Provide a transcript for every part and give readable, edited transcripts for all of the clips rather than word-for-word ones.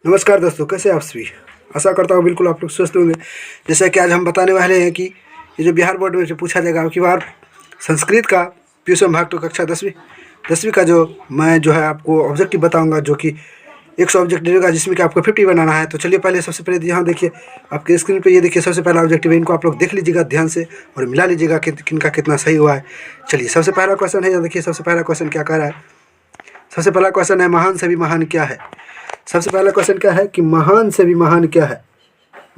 नमस्कार दोस्तों, कैसे आप सभी। आशा करता हूँ बिल्कुल आप लोग स्वस्थ होंगे। जैसा कि आज हम बताने वाले हैं कि ये जो बिहार बोर्ड में जो पूछा जाएगा अब की बार संस्कृत का पीयूष भाग 2 कक्षा 10वीं का जो मैं जो है आपको ऑब्जेक्टिव बताऊंगा, जो कि 100 ऑब्जेक्ट देगा, जिसमें कि आपको 50 बनाना है। तो चलिए पहले सबसे पहले यहाँ देखिए आपके स्क्रीन पे, ये देखिए सबसे पहला ऑब्जेक्टिव है। इनको आप लोग देख लीजिएगा ध्यान से और मिला लीजिएगा कि किनका कितना सही हुआ है। चलिए सबसे पहला क्वेश्चन है, देखिए सबसे पहला क्वेश्चन क्या कह रहा है। सबसे पहला क्वेश्चन है, महान से भी महान क्या है। सबसे पहला क्वेश्चन क्या है कि महान से भी महान क्या है।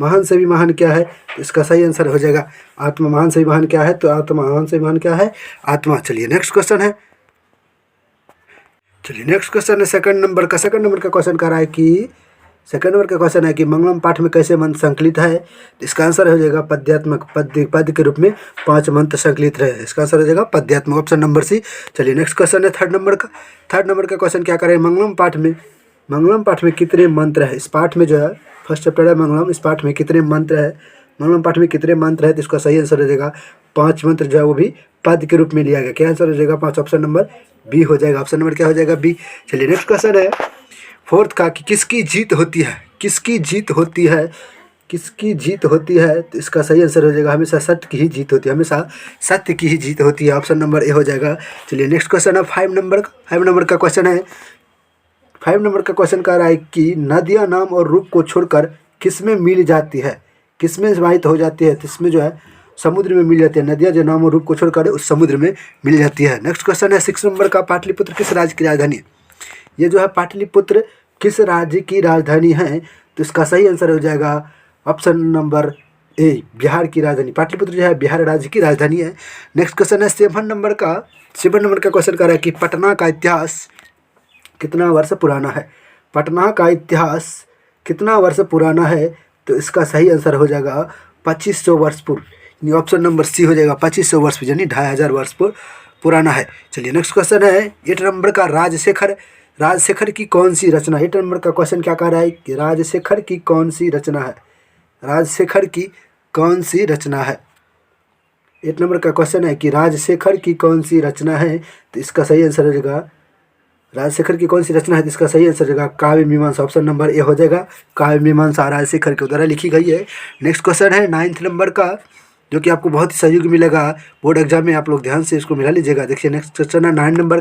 महान से भी महान क्या है, तो इसका सही आंसर हो जाएगा आत्मा। महान से भी महान क्या है, तो आत्मा। महान से भी महान क्या है, आत्मा। चलिए नेक्स्ट क्वेश्चन है। सेकंड नंबर का क्वेश्चन कह रहा है कि सेकंड नंबर का क्वेश्चन है कि मंगलम पाठ में कैसे मंत्र संकलित है। तो इसका आंसर हो जाएगा पद्यात्मक। पद्य के रूप में 5 मंत्र संकलित रहे। इसका आंसर हो जाएगा पद्यात्मक, ऑप्शन नंबर सी। चलिए नेक्स्ट क्वेश्चन है थर्ड नंबर का क्वेश्चन क्या करें। मंगलम पाठ में कितने मंत्र है। इस पाठ में जो है फर्स्ट चैप्टर है मंगलम, इस पाठ में कितने मंत्र है। मंगलम पाठ में कितने मंत्र है, तो इसका सही आंसर हो जाएगा 5 मंत्र, जो है वो भी पद के रूप में लिया गया। क्या आंसर हो जाएगा 5, ऑप्शन नंबर बी हो जाएगा। ऑप्शन नंबर क्या हो जाएगा, बी। चलिए नेक्स्ट क्वेश्चन है फोर्थ का कि किसकी जीत होती है। किसकी जीत होती है, किसकी जीत होती है, तो इसका सही आंसर हो जाएगा हमेशा सत्य की ही जीत होती है। हमेशा सत्य की ही जीत होती है, ऑप्शन नंबर ए हो जाएगा। चलिए नेक्स्ट क्वेश्चन है 5 नंबर का क्वेश्चन है। 5 नंबर का क्वेश्चन कह रहा है कि नदियाँ नाम और रूप को छोड़कर किसमें मिल जाती है। किसमें समाहित हो जाती है, तो इसमें जो है समुद्र में मिल जाती है। नदियाँ जो नाम और रूप को छोड़कर उस समुद्र में मिल जाती है। नेक्स्ट क्वेश्चन है 6 नंबर का, पाटलिपुत्र किस राज्य की राजधानी है। ये जो है पाटलिपुत्र किस राज्य की राजधानी है, तो इसका सही आंसर हो जाएगा ऑप्शन नंबर ए, बिहार की राजधानी। पाटलिपुत्र जो है बिहार राज्य की राजधानी है। नेक्स्ट क्वेश्चन है 7 नंबर का क्वेश्चन कर रहा है कि पटना का इतिहास कितना वर्ष पुराना है। पटना का इतिहास कितना वर्ष पुराना है, तो इसका सही आंसर हो जाएगा 2500 वर्ष पूर्व। ऑप्शन नंबर सी हो जाएगा 2500 वर्ष, यानी 2500 वर्ष पुराना है। चलिए नेक्स्ट क्वेश्चन है 8 नंबर का, राजशेखर की कौन सी रचना। 8 नंबर का क्वेश्चन क्या कह रहा है कि राजशेखर की कौन सी रचना है। राजशेखर की कौन सी रचना है। 8 नंबर का क्वेश्चन है कि राजशेखर की कौन सी रचना है, तो इसका सही आंसर हो जाएगा राजशेखर की कौन सी रचना है, तो इसका सही आंसर हो जाएगा काव्य मीमांसा। ऑप्शन नंबर ए हो जाएगा काव्य मीमांसा राजशेखर के द्वारा लिखी गई है। नेक्स्ट क्वेश्चन है 9 नंबर का, जो कि आपको बहुत ही सहयोगी मिलेगा बोर्ड एग्जाम में। आप लोग ध्यान से इसको मिला लीजिएगा। देखिए नेक्स्ट क्वेश्चन है 9 नंबर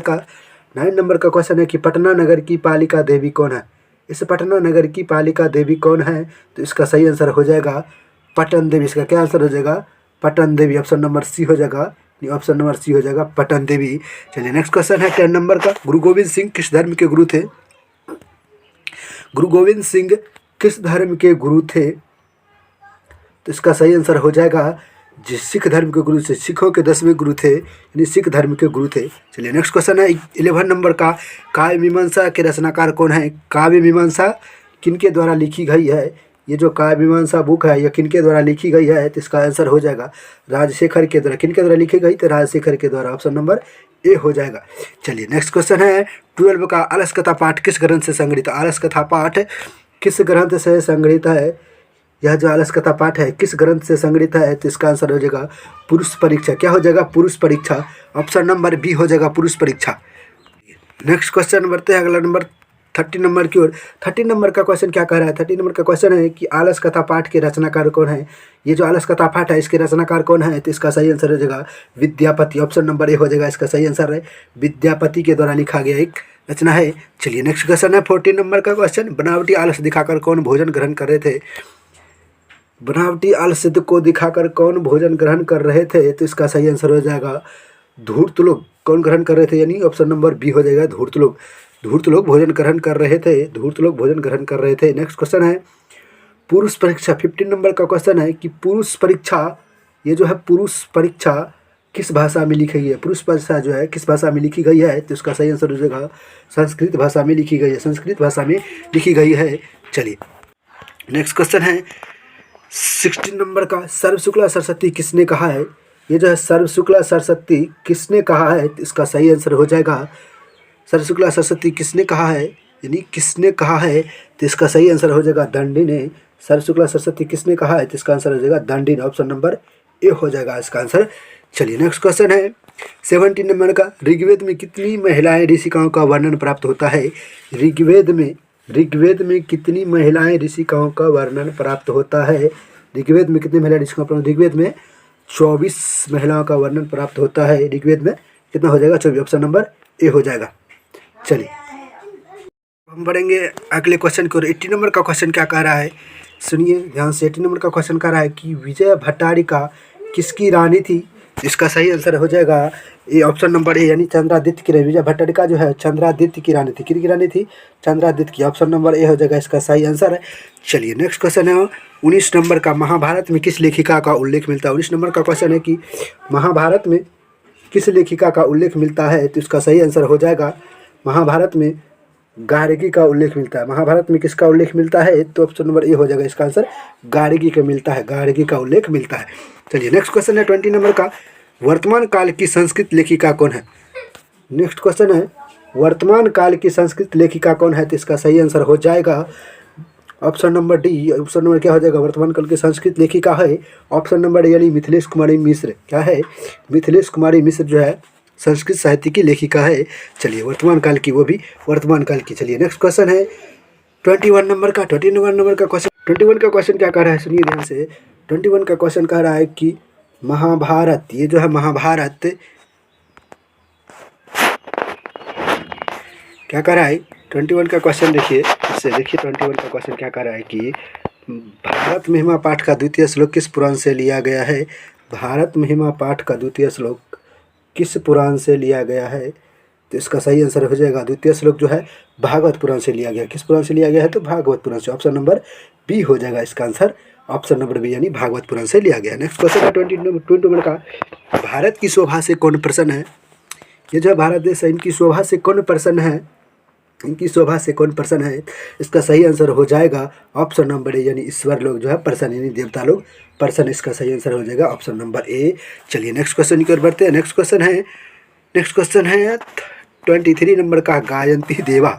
का क्वेश्चन है कि पटना नगर की पालिका देवी कौन है। इस पटना नगर की पालिका देवी कौन है, तो इसका सही आंसर हो जाएगा पटन देवी। इसका क्या आंसर हो जाएगा, पटन देवी। ऑप्शन नंबर सी हो जाएगा, ऑप्शन नंबर सी हो जाएगा पटन देवी। चलिए नेक्स्ट क्वेश्चन है 10 नंबर का, गुरु गोविंद सिंह किस धर्म के गुरु थे। गुरु गोविंद सिंह किस धर्म के गुरु थे, तो इसका सही आंसर हो जाएगा जिस सिख धर्म के गुरु थे। सिखों के 10वें गुरु थे, यानी सिख धर्म के गुरु थे। चलिए नेक्स्ट क्वेश्चन है 11 नंबर का, काव्य मीमांसा के रचनाकार कौन है। काव्य मीमांसा किनके द्वारा लिखी गई है। ये जो काव्य मीमांसा बुक है, यह किनके द्वारा लिखी गई है, तो इसका आंसर हो जाएगा राजशेखर के द्वारा। किनके द्वारा लिखी गई, तो राजशेखर के द्वारा। ऑप्शन नंबर ए हो जाएगा। चलिए नेक्स्ट क्वेश्चन है 12 का, आलस कथा पाठ किस ग्रंथ से संग्रहित। आलस कथा पाठ किस ग्रंथ से संग्रहित है। यह जो आलस कथा पाठ है किस ग्रंथ से संग्रहित है, तो इसका आंसर हो जाएगा पुरुष परीक्षा। क्या हो जाएगा, पुरुष परीक्षा। ऑप्शन नंबर बी हो जाएगा पुरुष परीक्षा। नेक्स्ट क्वेश्चन बढ़ते हैं अगला नंबर 30 नंबर की ओर। 30 नंबर का क्वेश्चन क्या कह रहा है। 30 नंबर का क्वेश्चन है कि आलस कथा पाठ के रचनाकार कौन है। ये जो आलस कथा पाठ है इसके रचनाकार कौन है, तो इसका सही आंसर हो जाएगा विद्यापति। ऑप्शन नंबर ए हो जाएगा, इसका सही आंसर है विद्यापति के द्वारा लिखा गया एक रचना है। चलिए नेक्स्ट क्वेश्चन है 14 नंबर का क्वेश्चन, बनावटी आलस दिखाकर कौन भोजन ग्रहण कर रहे थे। बनावटी आलस्य को दिखाकर कौन भोजन ग्रहण कर रहे थे, तो इसका सही आंसर हो जाएगा धूर्त लोग। कौन ग्रहण कर रहे थे, यानी ऑप्शन नंबर बी हो जाएगा धूर्त लोग। धूर्त लोग भोजन ग्रहण कर रहे थे। नेक्स्ट क्वेश्चन है पुरुष परीक्षा। 15 नंबर का क्वेश्चन है कि पुरुष परीक्षा, ये जो है पुरुष परीक्षा किस भाषा में लिखी गई है। पुरुष परीक्षा जो है किस भाषा में लिखी गई है, तो इसका सही आंसर हो जाएगा संस्कृत भाषा में लिखी गई है। संस्कृत भाषा में लिखी गई है। चलिए नेक्स्ट क्वेश्चन है 16 नंबर का, सर्व शुक्ला सरस्वती किसने कहा है। ये जो है सर्व शुक्ला सरस्वती किसने कहा है, तो इसका सही आंसर हो जाएगा सर्व शुक्ला सरस्वती किसने कहा है, यानी किसने कहा है, तो इसका सही आंसर हो जाएगा दंडी ने। सर्व शुक्ला सरस्वती किसने कहा है, तो इसका आंसर हो जाएगा दंडी ने। ऑप्शन नंबर ए हो जाएगा इसका आंसर। चलिए नेक्स्ट क्वेश्चन है 17 नंबर का, ऋग्वेद में कितनी महिलाएं ऋषिकाओं का वर्णन प्राप्त होता है। ऋग्वेद में ऋग्वेद में कितनी महिलाएं ऋषिकाओं का वर्णन प्राप्त होता है? ऋग्वेद में कितनी महिला ऋषिकाओं का? ऋग्वेद में 24 महिलाओं का वर्णन प्राप्त होता है। ऋग्वेद में कितना हो जाएगा? 24। ऑप्शन नंबर ए हो जाएगा। चलिए हम बढ़ेंगे अगले क्वेश्चन की ओर। 80 नंबर का क्वेश्चन क्या कह रहा है, सुनिए ध्यान से। 80 नंबर का क्वेश्चन कह रहा है कि विजय भट्टारिका किसकी रानी थी? इसका सही आंसर हो जाएगा ये ऑप्शन नंबर ए, यानी चंद्रादित्य की रानी। विजय भट्टारिका जो है चंद्रादित्य की रानी थी। किसकी रानी थी? चंद्रादित्य की। ऑप्शन नंबर ए हो जाएगा इसका सही आंसर है। चलिए नेक्स्ट क्वेश्चन है 19 नंबर का। महाभारत में किस लेखिका का उल्लेख मिलता है? 19 नंबर का क्वेश्चन है कि महाभारत में किस लेखिका का उल्लेख मिलता है? तो इसका सही आंसर हो जाएगा महाभारत में गार्गी का उल्लेख मिलता है। महाभारत में किसका उल्लेख मिलता है? तो ऑप्शन नंबर ए हो जाएगा इसका आंसर, गार्गी का मिलता है। गार्गी का उल्लेख मिलता है। चलिए नेक्स्ट क्वेश्चन है 20 नंबर का। वर्तमान काल की संस्कृत लेखिका कौन है? नेक्स्ट क्वेश्चन है वर्तमान काल की संस्कृत लेखिका कौन है? तो इसका सही आंसर हो जाएगा option number D. Option number क्या हो जाएगा? वर्तमान काल की संस्कृत लेखिका है ऑप्शन नंबर डी, यानी मिथिलेश कुमारी मिश्र। क्या है? मिथिलेश कुमारी मिश्र जो है संस्कृत साहित्य की लेखिका है। चलिए वर्तमान काल की, वो भी वर्तमान काल की। चलिए नेक्स्ट क्वेश्चन है 21 नंबर का। 21 नंबर का क्वेश्चन, 21 का क्वेश्चन क्या कह रहा है? सुनिए ध्यान से। 21 का क्वेश्चन कह रहा है कि महाभारत, ये जो है महाभारत क्या कह रहा है? 21 का क्वेश्चन देखिए, इससे देखिए 21 का क्वेश्चन क्या कह रहा है कि भारत महिमा पाठ का द्वितीय श्लोक किस पुराण से लिया गया है? भारत महिमा पाठ का द्वितीय श्लोक किस पुराण से लिया गया है? तो इसका सही आंसर हो जाएगा द्वितीय श्लोक जो है भागवत पुराण से लिया गया। किस पुराण से लिया गया है? तो भागवत पुराण से। ऑप्शन नंबर बी हो जाएगा इसका आंसर, ऑप्शन नंबर बी, यानी भागवत पुराण से लिया गया। नेक्स्ट क्वेश्चन है 20 नंबर का। भारत की शोभा से कौन प्रसन्न है? ये जो भारत देश है इनकी शोभा से कौन प्रसन्न है? इनकी शोभा से कौन प्रसन्न है? इसका सही आंसर हो जाएगा ऑप्शन नंबर ए, यानी ईश्वर लोग जो है प्रसन्न, यानी देवता लोग प्रसन्न। इसका सही आंसर हो जाएगा ऑप्शन नंबर ए। चलिए नेक्स्ट क्वेश्चन की ओर बढ़ते हैं। नेक्स्ट क्वेश्चन है 23 नंबर का। गायंती देवा।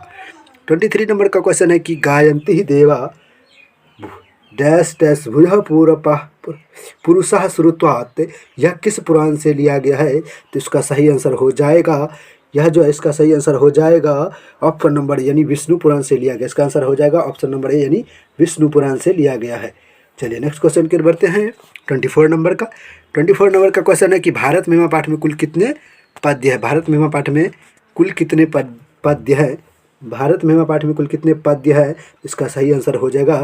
23 नंबर का क्वेश्चन है कि गायंती देवा डैश डैश भुजः पुरुषः श्रुत्वात्, यह किस पुराण से लिया गया है? तो इसका सही आंसर हो जाएगा, यह जो है इसका सही आंसर हो जाएगा ऑप्शन नंबर, यानी विष्णु पुराण से लिया गया। इसका आंसर हो जाएगा ऑप्शन नंबर ए, यानी विष्णु पुराण से लिया गया है। चलिए नेक्स्ट क्वेश्चन की ओर बढ़ते हैं 24 नंबर का। 24 नंबर का क्वेश्चन है कि भारत महिमा पाठ में कुल कितने पद्य है? भारत महिमा पाठ में कुल कितने पद्य है? भारत महिमा पाठ में कुल कितने पद्य है? इसका सही आंसर हो जाएगा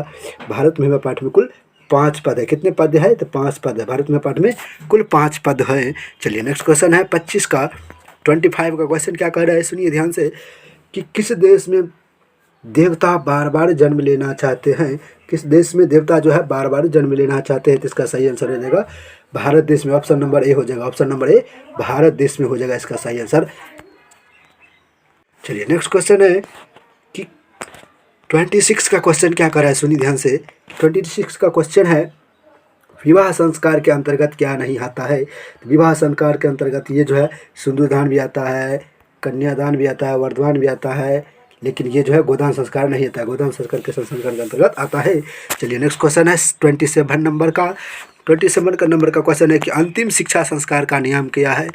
भारत महिमा पाठ में कुल 5 पद है। कितने पद है? तो 5 पद है। भारत महिमा पाठ में कुल 5 पद है। चलिए नेक्स्ट क्वेश्चन है 25 का। 25 का क्वेश्चन क्या कह रहा है? सुनिए ध्यान से कि किस देश में देवता बार बार जन्म लेना चाहते हैं? किस देश में देवता जो है बार बार जन्म लेना चाहते हैं? तो इसका सही आंसर हो जाएगा भारत देश में। ऑप्शन नंबर ए हो जाएगा, ऑप्शन नंबर ए भारत देश में हो जाएगा इसका सही आंसर। चलिए नेक्स्ट क्वेश्चन है कि 26 का क्वेश्चन क्या कर रहा है? सुनिए ध्यान से। 26 का क्वेश्चन है विवाह संस्कार के अंतर्गत क्या नहीं आता है? तो विवाह संस्कार के अंतर्गत ये जो है सिंदूरदान भी आता है, कन्यादान भी आता है, वरदान भी आता है, लेकिन ये जो है गोदान संस्कार नहीं आता है। गोदान संस्कार के संस्कार के अंतर्गत आता है। चलिए नेक्स्ट क्वेश्चन है 27 नंबर का। 27 नंबर का क्वेश्चन है कि अंतिम शिक्षा संस्कार का नियम क्या है?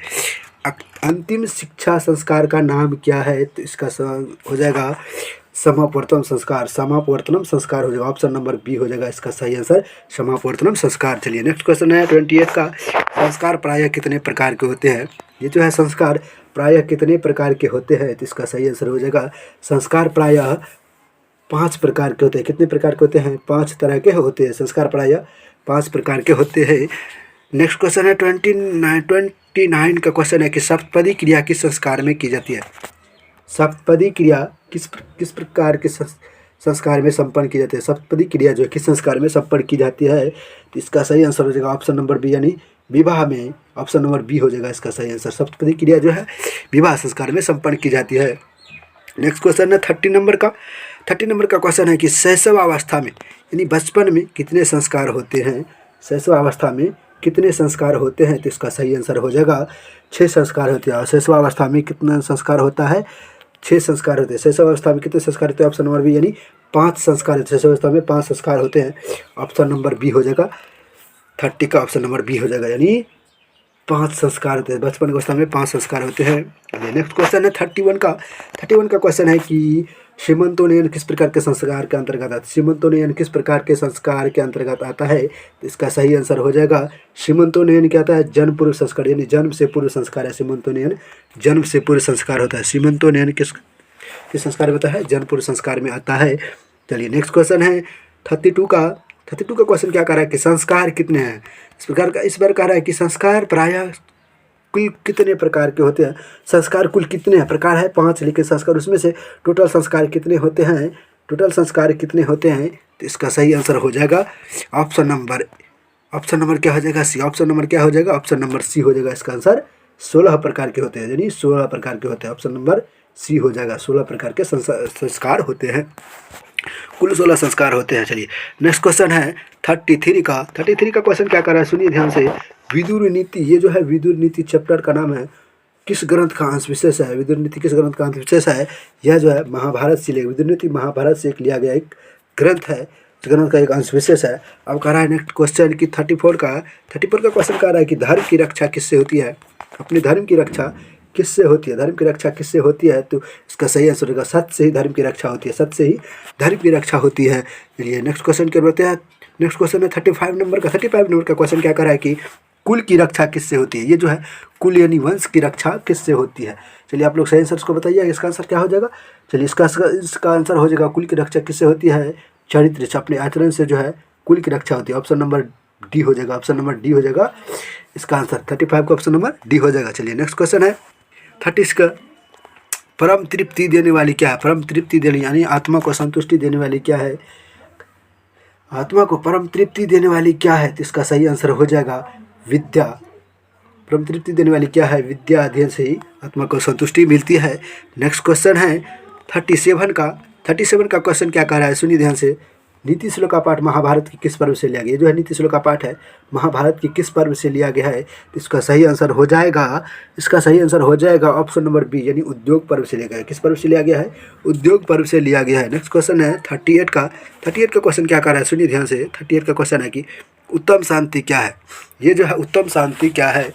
अंतिम शिक्षा संस्कार का नाम क्या है? तो इसका हो जाएगा समापवर्तनम संस्कार। समापवर्तनम संस्कार हो जाएगा, ऑप्शन नंबर बी हो जाएगा इसका सही आंसर, समापवर्तनम संस्कार। चलिए नेक्स्ट क्वेश्चन है 28 का। संस्कार प्रायः कितने प्रकार के होते हैं? ये जो है संस्कार प्रायः कितने प्रकार के होते हैं? तो इसका सही आंसर हो जाएगा संस्कार प्रायः 5 प्रकार के होते हैं। कितने प्रकार के होते हैं? 5 तरह के होते हैं। संस्कार प्रायः 5 प्रकार के होते हैं। नेक्स्ट क्वेश्चन है 29 का क्वेश्चन है कि सप्तपदी क्रिया किस संस्कार में की जाती है? सप्तपदी क्रिया किस प्रकार के संस्कार में संपन्न की जाती है? सप्तपदी क्रिया जो है किस संस्कार में संपन्न की जाती है? तो इसका सही आंसर हो जाएगा ऑप्शन नंबर बी, यानी विवाह में। ऑप्शन नंबर बी हो जाएगा इसका सही आंसर। सप्तपदी क्रिया जो है विवाह संस्कार में संपन्न की जाती है। नेक्स्ट क्वेश्चन है 30 नंबर का। 30 नंबर का क्वेश्चन है कि शैशव अवस्था में यानी बचपन में कितने संस्कार होते हैं? शैशव अवस्था में कितने संस्कार होते हैं? तो इसका सही आंसर हो जाएगा 6 संस्कार होते हैं। और शैशव अवस्था में कितना संस्कार होता है? 6 संस्कार होते हैं। शैशव अवस्था में कितने संस्कार होते हैं? ऑप्शन नंबर बी, यानी 5 संस्कार होते हैं। शैशव अवस्था में 5 संस्कार होते हैं। ऑप्शन नंबर बी हो जाएगा 30 का, ऑप्शन नंबर बी हो जाएगा, यानी 5 संस्कार होते हैं। बचपन की अवस्था में 5 संस्कार होते हैं। नेक्स्ट क्वेश्चन है 31 का। 31 का क्वेश्चन है कि सीमंतोन्नयन किस प्रकार के संस्कार के अंतर्गत आता है? सीमंतोन्नयन किस प्रकार के संस्कार के अंतर्गत आता है? तो इसका सही आंसर हो जाएगा सीमंतोन्नयन क्या आता है? जन्म पूर्व संस्कार, यानी जन्म से पूर्व संस्कार है सीमंतोन्नयन, जन्म से पूर्व संस्कार होता है। सीमंतोन्नयन किस संस्कार में होता है? जन्म पूर्व संस्कार में आता है। चलिए नेक्स्ट क्वेश्चन है 32 का क्वेश्चन क्या कह रहा है कि संस्कार कितने हैं? इस बार कह रहा है कि संस्कार प्रायः कुल कितने प्रकार के होते हैं? संस्कार कुल कितने हैं? प्रकार है 5, लेकिन संस्कार उसमें से टोटल संस्कार कितने होते हैं? टोटल संस्कार कितने होते हैं? तो इसका सही आंसर हो जाएगा ऑप्शन नंबर क्या हो जाएगा? सी। ऑप्शन नंबर क्या हो जाएगा? ऑप्शन नंबर सी हो जाएगा। इसका आंसर 16 प्रकार के होते हैं, यानी 16 प्रकार के होते हैं। ऑप्शन नंबर सी हो जाएगा। 16 प्रकार के संस्कार होते हैं, कुल 16 संस्कार होते हैं। चलिए नेक्स्ट क्वेश्चन है 33 का क्वेश्चन क्या कर रहा है? सुनिए ध्यान से। विदुर नीति, ये जो है विदुर नीति चैप्टर का नाम है, किस ग्रंथ का अंश विशेष है? विदुर नीति किस ग्रंथ का अंश विशेष है? यह जो है महाभारत से लिया, विदुर नीति महाभारत से लिया गया एक ग्रंथ है, इस ग्रंथ का एक अंश विशेष है। अब कह रहा है नेक्स्ट क्वेश्चन की 34 का क्वेश्चन कह रहा है कि धर्म की रक्षा किससे होती है? अपने धर्म की रक्षा किससे होती है? धर्म की रक्षा किससे होती है? तो इसका सही आंसर होगा सत्य से ही धर्म की रक्षा होती है, सत्य से ही धर्म की रक्षा होती है। चलिए नेक्स्ट क्वेश्चन की ओर बढ़ते हैं। नेक्स्ट क्वेश्चन है 35 नंबर का क्वेश्चन क्या कर रहा है कि कुल की रक्षा किससे होती है? ये जो है कुल यानी वंश की रक्षा किससे होती है? चलिए आप लोग सही आंसर को बताइए, इसका आंसर क्या हो जाएगा? चलिए इसका आंसर हो जाएगा कुल की रक्षा किससे होती है? चरित्र से, अपने आचरण से जो है कुल की रक्षा होती है। ऑप्शन नंबर डी हो जाएगा, ऑप्शन नंबर डी हो जाएगा इसका आंसर। 35 का ऑप्शन नंबर डी हो जाएगा। चलिए नेक्स्ट क्वेश्चन है 30 का। परम तृप्ति देने वाली क्या है? परम तृप्ति देने यानी आत्मा को संतुष्टि देने वाली क्या है? आत्मा को परम तृप्ति देने वाली क्या है? तो इसका सही आंसर हो जाएगा विद्या। परम तृप्ति देने वाली क्या है? विद्या अध्ययन से ही आत्मा को संतुष्टि मिलती है। नेक्स्ट क्वेश्चन है 37 का क्वेश्चन क्या कह रहा है? सुनिए ध्यान से। नीति श्लोक का पाठ महाभारत की किस पर्व से लिया गया? ये जो है नीति श्लोक का पाठ है महाभारत की किस पर्व से लिया गया है? इसका सही आंसर हो जाएगा ऑप्शन नंबर बी, यानी उद्योग पर्व से लिया गया है। किस पर्व से लिया गया है? उद्योग पर्व से लिया गया है। नेक्स्ट क्वेश्चन है 38 का क्वेश्चन क्या कर रहा है? सुनिए ध्यान से। 38 का क्वेश्चन है कि उत्तम शांति क्या है? ये जो है उत्तम शांति क्या है?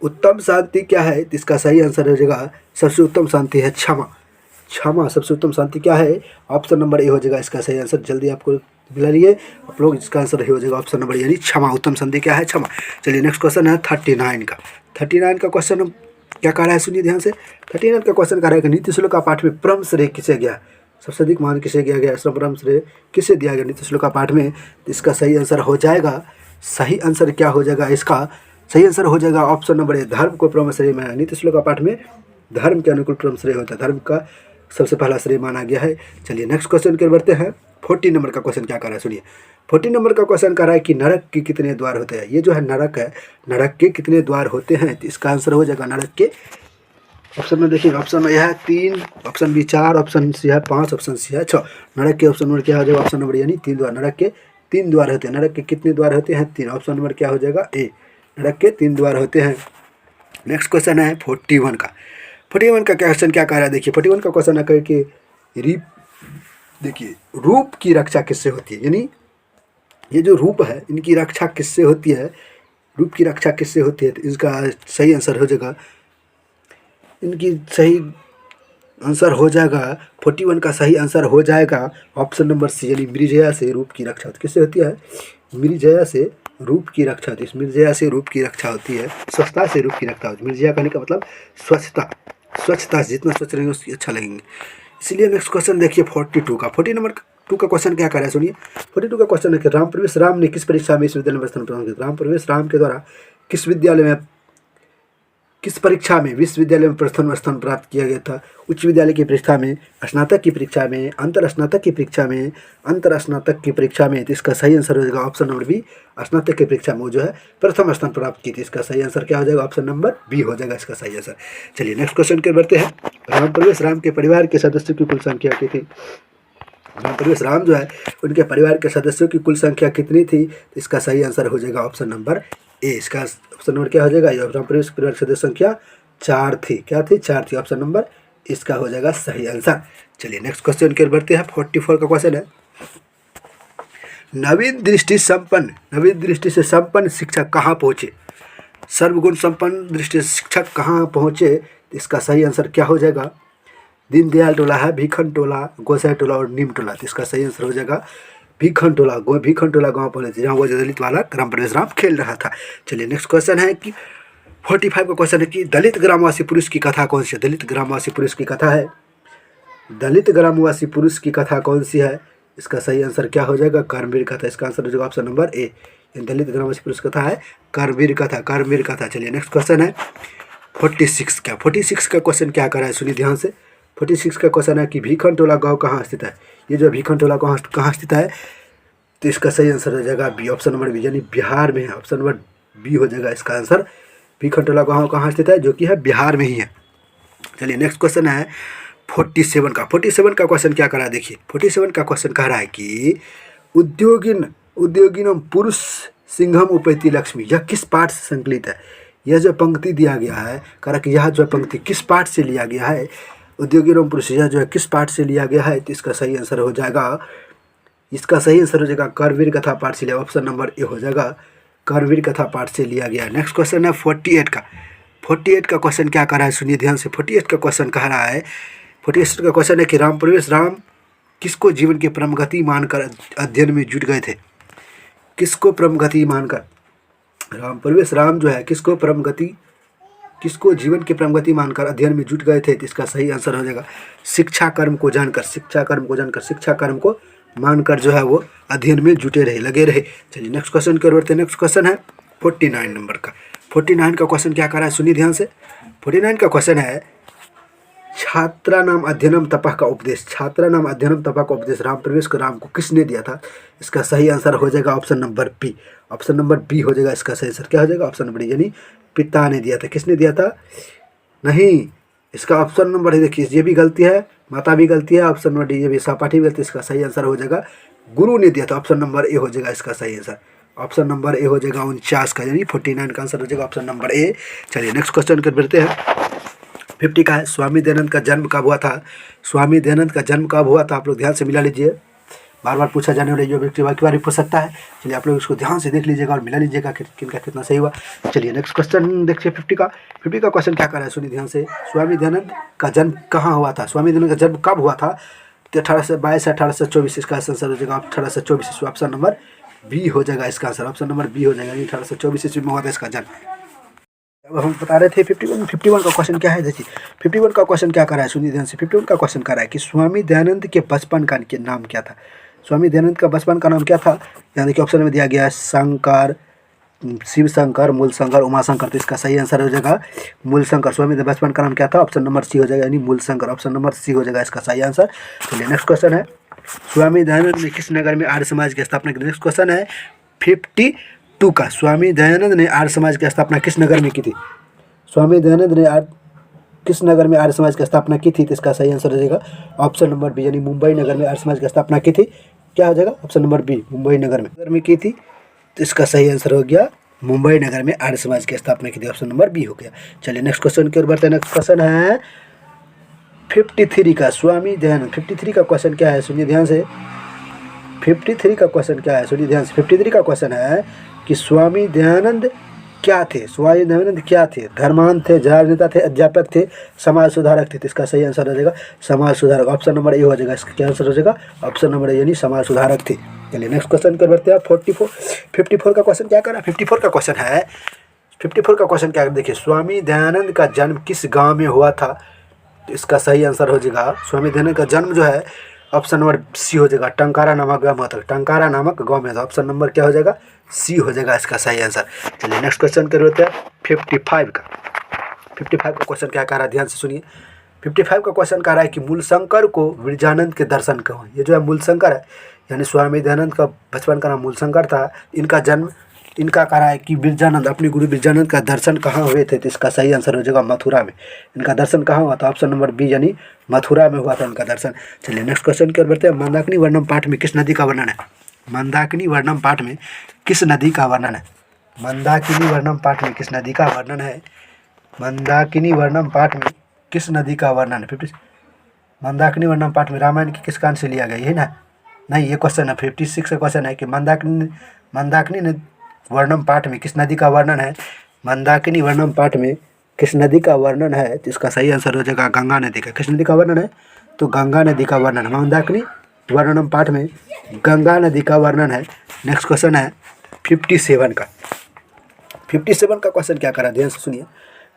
उत्तम शांति क्या है? इसका सही आंसर हो जाएगा सबसे उत्तम शांति है क्षमा। सबसे उत्तम शांति क्या है? ऑप्शन नंबर ए हो जाएगा इसका सही आंसर। जल्दी आपको दिला लिए आप लोग, इसका आंसर हो जाएगा ऑप्शन नंबर यानी क्षमा। उत्तम शांति क्या है? क्षमा। चलिए नेक्स्ट क्वेश्चन है 39 का क्वेश्चन क्या कह रहा है? सुनिए ध्यान से। 39 का क्वेश्चन कह रहा है कि नीति श्लोक का पाठ में परम श्रेय किसे गया? सबसे अधिक मान किसे दिया गया? परम श्रेय किसे दिया गया नीति श्लोक का पाठ में? इसका सही आंसर हो जाएगा, सही आंसर क्या हो जाएगा? इसका सही आंसर हो जाएगा ऑप्शन नंबर ए, धर्म को परम श्रेय माना। नीति श्लोक का पाठ में धर्म के अनुकूल परम श्रेय होता है, धर्म का सबसे पहला श्रेय माना गया है। चलिए नेक्स्ट क्वेश्चन की ओर बढ़ते हैं। 40 नंबर का क्वेश्चन क्या कर रहा है? सुनिए 40 नंबर का क्वेश्चन कर रहा है कि नरक के कितने द्वार होते हैं? ये जो है नरक है, नरक के कितने द्वार होते हैं? तो इसका आंसर हो जाएगा नरक के, ऑप्शन में देखिए, ऑप्शन में यह है 3, ऑप्शन बी 4, ऑप्शन सी है 5, ऑप्शन सी है 6। नरक के ऑप्शन नंबर क्या हो जाएगा? ऑप्शन नंबर यानी 3 द्वार। नरक के 3 द्वार होते हैं। नरक के कितने द्वार होते हैं? 3। ऑप्शन नंबर क्या हो जाएगा? ए, नरक के 3 द्वार होते हैं। नेक्स्ट क्वेश्चन है 41 का क्वेश्चन क्या कह रहा है? देखिए 41 का क्वेश्चन है कि देखिए रूप की रक्षा किससे होती है? यानी ये जो रूप है इनकी रक्षा किससे होती है? रूप की रक्षा किससे होती है? तो इसका सही आंसर हो जाएगा, इनकी सही आंसर हो जाएगा 41 का सही आंसर हो जाएगा ऑप्शन नंबर सी, यानी मृजया से रूप की रक्षा किससे होती है? मृजया से रूप की रक्षा होती है। मृजया से रूप की रक्षा होती है, स्वच्छता से रूप की रक्षा होती है। मृजया कहने का मतलब स्वच्छता जितना स्वच्छ रहेंगे उसकी अच्छा लगेंगे। इसलिए नेक्स्ट क्वेश्चन देखिए 40 नंबर 2 का क्वेश्चन क्या कर रहा है? सुनिए 42 का क्वेश्चन है कि राम ने किस परीक्षा में इस विद्यालय में स्थान प्राप्त किया? राम के द्वारा किस परीक्षा में विश्वविद्यालय में प्रथम स्थान प्राप्त किया गया था? उच्च विद्यालय की परीक्षा में, स्नातक की परीक्षा में, अंतर स्नातक की परीक्षा में। तो इसका सही आंसर हो जाएगा ऑप्शन नंबर बी, स्नातक की परीक्षा में वो जो है प्रथम स्थान प्राप्त की थी। इसका सही आंसर क्या हो जाएगा? ऑप्शन नंबर बी हो जाएगा इसका सही आंसर। चलिए नेक्स्ट क्वेश्चन की बढ़ते हैं। राम के परिवार के सदस्यों की कुल संख्या कितनी थी? राम जो है उनके परिवार के सदस्यों की कुल संख्या कितनी थी? तो इसका सही आंसर हो जाएगा ऑप्शन नंबर ए। इसका ऑप्शन नंबर क्या हो जाएगा? परिवार की सदस्य संख्या 4 थी। क्या थी? 4 थी। ऑप्शन नंबर इसका हो जाएगा सही आंसर। चलिए नेक्स्ट क्वेश्चन की ओर बढ़ते हैं। 44 का क्वेश्चन है नवीन दृष्टि से संपन्न शिक्षक कहाँ पहुँचे? सर्वगुण संपन्न दृष्टि शिक्षक कहाँ पहुँचे? इसका सही आंसर क्या हो जाएगा? दीनदयाल टोला है, भीखन टोला, गोसाई टोला और नीम टोला। तो इसका सही आंसर हो जाएगा भीखन टोला। भीखन टोला गाँव पड़े थे जहाँ वो दलित वाला ग्राम प्रवेश राम खेल रहा था। चलिए नेक्स्ट क्वेश्चन है कि 45 का क्वेश्चन है कि दलित ग्रामवासी पुरुष की कथा कौन सी है। दलित ग्रामवासी पुरुष की कथा है, दलित ग्रामवासी पुरुष की कथा कौन सी है। इसका सही आंसर क्या हो जाएगा, कर्मवीर कथा। इसका आंसर हो जाएगा ऑप्शन नंबर ए। दलित ग्रामवासी पुरुष कथा है कर्मवीर कथा, कर्मवीर कथा। चलिए नेक्स्ट क्वेश्चन है 46 का। 46 का क्वेश्चन क्या कर रहा है सुनिए ध्यान से। 46 का क्वेश्चन है कि भीखन टोला गाँव कहाँ स्थित है। ये जो भीखन टोला कहाँ स्थित है, तो इसका सही आंसर हो जाएगा बी, ऑप्शन नंबर बी, यानी बिहार में है। ऑप्शन नंबर बी हो जाएगा इसका आंसर। भीखन टोला गाँव कहाँ स्थित है, जो कि है बिहार में ही है। चलिए नेक्स्ट क्वेश्चन है 47 का। 47 का क्वेश्चन क्या कर रहा है देखिए। 47 का क्वेश्चन कह रहा है कि उद्योगिनम पुरुष सिंघम उपैति लक्ष्मी, यह किस पाठ से संकलित है। यह जो पंक्ति दिया गया है, कह रहा कि यह जो पंक्ति किस पाठ से लिया गया है, उद्योगिनम पुरुष, यह जो है किस पाठ से लिया गया है। तो इसका सही आंसर हो जाएगा, इसका सही आंसर हो जाएगा कर्मवीर कथा पाठ से लिया। ऑप्शन नंबर ए हो जाएगा, कर्मवीर कथा पाठ से लिया गया। नेक्स्ट क्वेश्चन है 48 का। 48 का क्वेश्चन क्या कर रहा है सुनिए ध्यान से। 48 का क्वेश्चन कह रहा है, 48 का क्वेश्चन है कि राम प्रवेश राम किसको जीवन के परम गति मानकर अध्ययन में जुट गए थे। किसको परम गति मानकर राम प्रवेश राम जो है किसको जीवन के परम गति मानकर अध्ययन में जुट गए थे। तो इसका सही आंसर हो जाएगा शिक्षा कर्म को जानकर, शिक्षा कर्म को मानकर जो है वो अध्ययन में जुटे रहे, लगे रहे। चलिए नेक्स्ट क्वेश्चन की ओर बढ़ते हैं। नेक्स्ट क्वेश्चन है 49 नंबर का। 49 का क्वेश्चन क्या कर रहा है सुनिए ध्यान से। 49 का क्वेश्चन है छात्रा नाम अध्ययनम तपः का उपदेश। छात्रा नाम अध्ययनम तपः का उपदेश राम प्रवेश को राम को किसने दिया था। इसका सही आंसर हो जाएगा option number B. Option number B हो जाएगा इसका सही आंसर। क्या हो जाएगा, ऑप्शन नंबर डी, यानी पिता ने दिया था। किसने दिया था, नहीं, इसका ऑप्शन नंबर ही देखिए, ये भी गलती है, माता भी गलती है, ऑप्शन नंबर डी ये भी सहपाठी भी गलती है। इसका सही आंसर हो जाएगा गुरु ने दिया था। ऑप्शन नंबर ए हो जाएगा इसका सही आंसर। ऑप्शन नंबर ए हो जाएगा 49 का, यानी 49 का आंसर हो जाएगा ऑप्शन नंबर ए। चलिए नेक्स्ट क्वेश्चन कर बढ़ते हैं। 50 का है, स्वामी दयानंद का जन्म कब हुआ था। स्वामी दयानंद का जन्म कब हुआ था, आप लोग ध्यान से मिला लीजिए। बार बार पूछा जाने वाला जो व्यक्ति बार भी पूछ सकता है। चलिए आप लोग इसको ध्यान से देख लीजिएगा और मिला लीजिएगा कि किनका कितना सही हुआ। चलिए नेक्स्ट क्वेश्चन देखिए 50 का। 50 का क्वेश्चन क्या कर रहा है सुनिए ध्यान से। स्वामी दयानंद का जन्म कहाँ हुआ था, स्वामी दयानंद का जन्म कब हुआ था। तो 1822 1824 इसका आंसर हो जाएगा 1824। ऑप्शन नंबर बी हो जाएगा इसका आंसर। ऑप्शन नंबर बी हो जाएगा, 1824 ईस्वी में हुआ था इसका जन्म। अब हम बता रहे थे 51 का क्वेश्चन क्या है देखिए। 51 का क्वेश्चन क्या कर रहा है सुनिए ध्यान से। 51 का क्वेश्चन कर रहा है कि स्वामी दयानंद के बचपन का नाम क्या था। स्वामी दयानंद का बचपन का नाम क्या था। यहाँ देखिए ऑप्शन में दिया गया है शंकर, शिव शंकर, मूल शंकर, उमा शंकर। तो इसका सही आंसर हो जाएगा मूल शंकर। स्वामी बचपन का नाम क्या था, ऑप्शन नंबर सी हो जाएगा, यानी मूल शंकर। ऑप्शन नंबर सी हो जाएगा इसका सही आंसर। चलिए नेक्स्ट क्वेश्चन है स्वामी दयानंद ने किस नगर में आर्य समाज की स्थापना की। नेक्स्ट क्वेश्चन है 52 का। स्वामी दयानंद ने आर्य समाज की स्थापना किस नगर में की थी। स्वामी दयानंद ने किस नगर में आर्य समाज की स्थापना की थी। तो इसका सही आंसर हो जाएगा ऑप्शन नंबर बी, यानी मुंबई नगर में आर्य समाज की स्थापना की थी। क्या हो जाएगा, ऑप्शन नंबर बी, मुंबई नगर में की थी। तो इसका सही आंसर हो गया मुंबई नगर में आर्य समाज की स्थापना की थी। ऑप्शन नंबर बी हो गया। चलिए नेक्स्ट क्वेश्चन की ओर बढ़ते हैं। नेक्स्ट क्वेश्चन है 53 का। स्वामी दयानंद 53 का क्वेश्चन क्या है सुनिए ध्यान से। 53 का क्वेश्चन क्या है सुनिए ध्यान से। 53 का क्वेश्चन है कि स्वामी दयानंद क्या थे। स्वामी दयानंद क्या थे, धर्मांध थे, राजनेता थे, अध्यापक थे, समाज सुधारक थे। तो इसका सही आंसर हो जाएगा समाज सुधारक। ऑप्शन नंबर ए हो जाएगा। इसका क्या आंसर हो जाएगा, ऑप्शन नंबर ए, यानी समाज सुधारक थे। चलिए नेक्स्ट क्वेश्चन कर बढ़ते हैं। 54 का क्वेश्चन क्या कर रहा है। 54 का क्वेश्चन है, 54 का क्वेश्चन क्या है देखिए। स्वामी दयानंद का जन्म किस गाँव में हुआ था। तो इसका सही आंसर हो जाएगा स्वामी दयानंद का जन्म जो है ऑप्शन नंबर सी हो जाएगा, टंकारा नामक गाँव में था। टंकारा नामक गाँव में था। ऑप्शन नंबर क्या हो जाएगा, सी हो जाएगा इसका सही आंसर। चलिए नेक्स्ट क्वेश्चन कर लेते हैं 55 का। 55 का क्वेश्चन क्या कह रहा है ध्यान से सुनिए। 55 का क्वेश्चन कह रहा है कि मूल शंकर को विरजानंद के दर्शन कहाँ। ये जो है मूल शंकर है, यानी स्वामी दयानंद का बचपन का नाम मूल शंकर था। इनका जन्म, इनका कह रहा है कि विरजानंद, अपने गुरु विरजानंद का दर्शन कहाँ हुए थे। तो इसका सही आंसर हो जाएगा मथुरा में। इनका दर्शन कहाँ हुआ था, ऑप्शन नंबर बी, यानी मथुरा में हुआ था इनका दर्शन। चलिए नेक्स्ट क्वेश्चन की ओर बढ़ते हैं। मंदाकिनी वर्णम पाठ में किस नदी का वर्णन है। मंदाकिनी वर्णम पाठ में किस नदी का वर्णन है। मंदाकिनी वर्णम पाठ में किस नदी का वर्णन है। मंदाकिनी वर्णम पाठ में किस नदी का वर्णन है। मंदाकिनी वर्णम पाठ में रामायण के किस कांड से लिया गया, यही ना, नहीं ये क्वेश्चन है। 56 का क्वेश्चन है कि मंदाकिनी वर्णम पाठ में किस नदी का वर्णन है। मंदाकिनी वर्णम पाठ में किस नदी का वर्णन है, तो इसका सही आंसर हो जाएगा गंगा नदी का। किस नदी का वर्णन है, तो गंगा नदी का वर्णन। मंदाकिनी वर्णनम पाठ में गंगा नदी का वर्णन है। नेक्स्ट क्वेश्चन है 57 का। 57 का क्वेश्चन क्या करा, ध्यान से सुनिए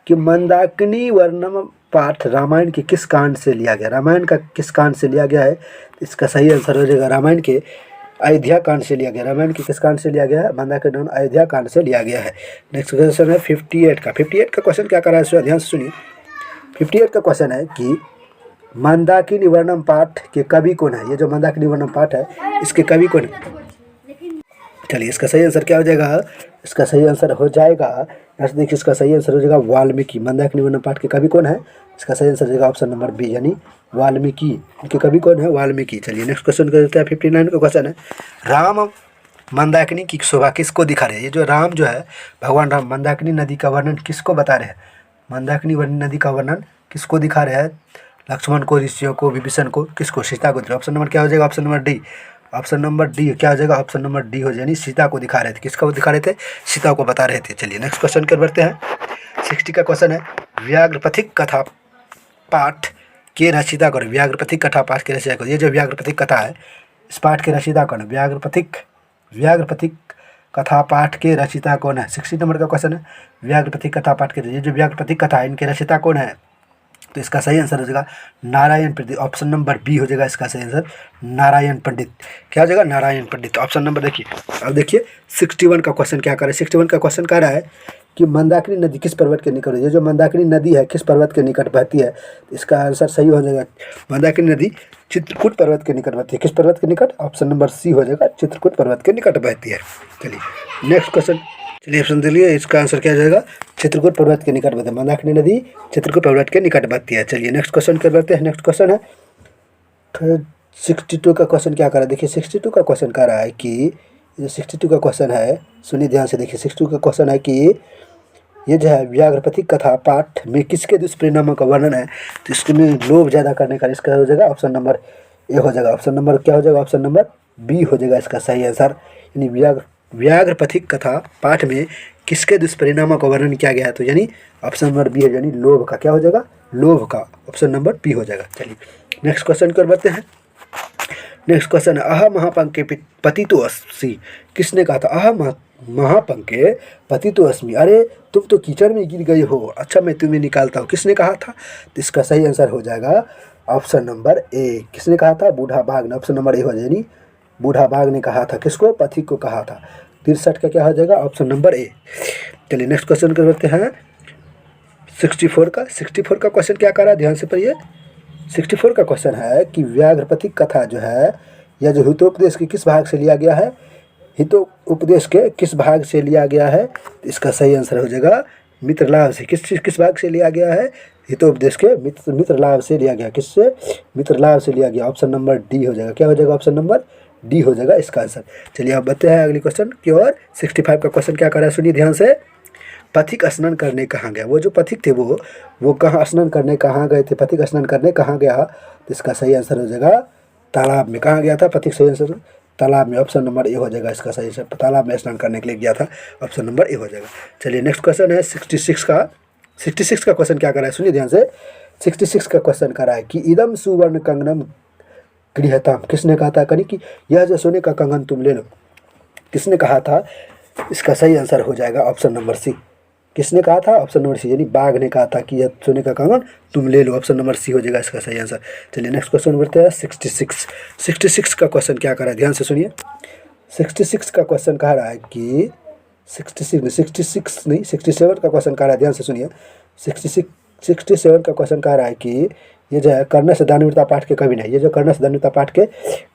कि मंदाकिनी वर्णनम पाठ रामायण के किस कांड से लिया गया। रामायण का किस कांड से लिया गया है, इसका सही आंसर हो जाएगा रामायण के अयोध्या कांड से लिया गया। रामायण के किस कांड से लिया गया है, मंदाकिनी वर्णन अयोध्या कांड से लिया गया है। नेक्स्ट क्वेश्चन है 58 का। 58 का क्वेश्चन क्या करा है, ध्यान से सुनिए। 58 का क्वेश्चन है कि मंदाकिनी वर्णनम पाठ के कवि कौन है। ये जो मंदाकिनी वर्णनम पाठ है, इसके कवि कौन है। चलिए इसका सही आंसर क्या हो जाएगा, इसका सही आंसर हो जाएगा, यहाँ देखिए इसका सही आंसर हो जाएगा वाल्मीकि। मंदाकिनी वर्णनम पाठ के कवि कौन है, इसका सही आंसर हो जाएगा ऑप्शन नंबर बी, यानी वाल्मीकि। इनके कवि कौन है, वाल्मीकि। चलिए नेक्स्ट क्वेश्चन करते हैं 59 का क्वेश्चन है, राम मंदाकिनी की शोभा किसको दिखा रहे हैं। ये जो राम जो है, भगवान राम मंदाकिनी नदी का वर्णन किसको बता रहे हैं। मंदाकिनी नदी का वर्णन किसको दिखा रहे हैं, लक्ष्मण को, ऋषियों को, विभीषण को, किसको, सीता को। ऑप्शन नंबर क्या हो जाएगा, option number D. Option number D क्या हो जाएगा, ऑप्शन नंबर डी हो जाए, यानी सीता को दिखा रहे थे। किसका दिखा रहे थे, सीता को बता रहे थे। चलिए नेक्स्ट क्वेश्चन कर बढ़ते हैं। 60 का क्वेश्चन है, व्याघ्रपथिक कथा पाठ के रचयिता कौन। व्याघ्रपथिक कथा पाठ के रचयिता कौन। ये जो व्याघ्रपथिक कथा है, इस पाठ के रचयिता कौन है, व्याघ्रपथिक कथा पाठ के रचयिता कौन है। 60 नंबर का क्वेश्चन है, व्याघ्रपथिक कथा पाठ के, ये जो व्याघ्रपथिक कथा है, इनके रचयिता कौन है, तो इसका सही आंसर हो जाएगा नारायण पंडित। ऑप्शन नंबर बी हो जाएगा इसका सही आंसर, नारायण पंडित। क्या हो जाएगा, नारायण पंडित। ऑप्शन नंबर देखिए, अब देखिए 61 का क्वेश्चन क्या कर रहा है। 61 का क्वेश्चन कह रहा है कि मंदाकिनी नदी किस पर्वत के निकट है। ये जो मंदाकिनी नदी है, किस पर्वत के निकट बहती है, तो इसका आंसर सही हो जाएगा, मंदाकिनी नदी चित्रकूट पर्वत के निकट बहती है। किस पर्वत के निकट, ऑप्शन नंबर सी हो जाएगा, चित्रकूट पर्वत के निकट बहती है। चलिए नेक्स्ट क्वेश्चन, चलिए ऑप्शन दे लिए, इसका आंसर क्या हो जाएगा, चित्रकूट पर्वत के निकट बहती है। मंदाकिनी नदी चित्रकूट पर्वत के निकट बहती है। चलिए नेक्स्ट क्वेश्चन कर बढ़ते हैं। नेक्स्ट क्वेश्चन है 62 का क्वेश्चन क्या कर रहा है। देखिए 62 का क्वेश्चन कह रहा है कि, जो 62 का क्वेश्चन है, सुनिए ध्यान से देखिए। 62 का क्वेश्चन है कि ये जो है व्याघ्रपथिक कथा पाठ में किसके दुष्परिणामों का वर्णन है, तो इसमें लोभ ज़्यादा करने का, इसका हो जाएगा ऑप्शन नंबर ए हो जाएगा। ऑप्शन नंबर क्या हो जाएगा, ऑप्शन नंबर बी हो जाएगा इसका सही आंसर, यानी व्याघ्रपथिक कथा पाठ में किसके दुष्परिणामों का वर्णन किया गया है, तो यानी ऑप्शन नंबर बी है, यानी लोभ का। क्या हो जाएगा, लोभ का। ऑप्शन नंबर बी हो जाएगा। चलिए नेक्स्ट क्वेश्चन कर बढ़ते हैं। नेक्स्ट क्वेश्चन है, अह महापंके पतितो अस्मि, किसने कहा था। अह महापंके पतितो अस्मि, अरे तुम तो कीचड़ में गिर गई हो, अच्छा मैं तुम्हें निकालता हूँ, किसने कहा था, तो इसका सही आंसर हो जाएगा ऑप्शन नंबर ए। किसने कहा था, बूढ़ा बाघ ने। ऑप्शन नंबर ए हो जाए, यानी बूढ़ा बाघ ने कहा था, किसको, पथिक को कहा था। 63 का क्या हो जाएगा, ऑप्शन नंबर ए। चलिए नेक्स्ट क्वेश्चन कर बढ़ते हैं 64 का। 64 का क्वेश्चन क्या कर रहा है, ध्यान से पढ़िए। 64 का क्वेश्चन है कि व्याघ्रपथिक कथा जो है, यह जो हितोपदेश के किस भाग से लिया गया है, हितोपदेश के किस भाग से लिया गया है, तो इसका सही आंसर हो जाएगा मित्रलाभ से। किस भाग से लिया गया है, हितोपदेश के मित्रलाभ से लिया गया। किससे, मित्रलाभ से लिया गया। ऑप्शन नंबर डी हो जाएगा। क्या हो जाएगा, ऑप्शन नंबर डी हो जाएगा इसका आंसर। चलिए अब बढ़ते हैं अगली क्वेश्चन की ओर। 65 का क्वेश्चन क्या कर रहा है, सुनिए ध्यान से। पथिक स्नान करने कहाँ गया। वो जो पथिक थे वो कहाँ स्नान करने कहाँ गए थे, पथिक स्नान करने कहाँ गया, तो इसका सही आंसर हो जाएगा तालाब में। कहाँ गया था पथिक, सही आंसर तालाब में। ऑप्शन नंबर ए हो जाएगा इसका सही आंसर, तालाब में स्नान करने के लिए गया था। ऑप्शन नंबर ए हो जाएगा। चलिए नेक्स्ट क्वेश्चन है 66 का। 66 का क्वेश्चन क्या कर रहा है, सुनिए ध्यान से। 66 का क्वेश्चन कर रहा है कि इदम सुवर्ण कंगनम गृहताम, किसने कहा था, कहीं कि यह जो सोने का कंगन तुम ले लो, किसने कहा था, इसका सही आंसर हो जाएगा ऑप्शन नंबर सी। किसने कहा था, ऑप्शन नंबर सी, यानी बाघ ने कहा था कि यह सोने का कंगन तुम ले लो। ऑप्शन नंबर सी हो जाएगा इसका सही आंसर। चलिए नेक्स्ट क्वेश्चन बढ़ते हैं 66। 66 का क्वेश्चन क्या कर रहा है, ध्यान से सुनिए। 66 का क्वेश्चन कह रहा है कि 67 का क्वेश्चन कह रहा है, ध्यान से सुनिए। 67 का क्वेश्चन कह रहा है कि ये जो है कर्णश दानवीरता पाठ के कवि नहीं। ये जो कर्णश दानवीरता पाठ के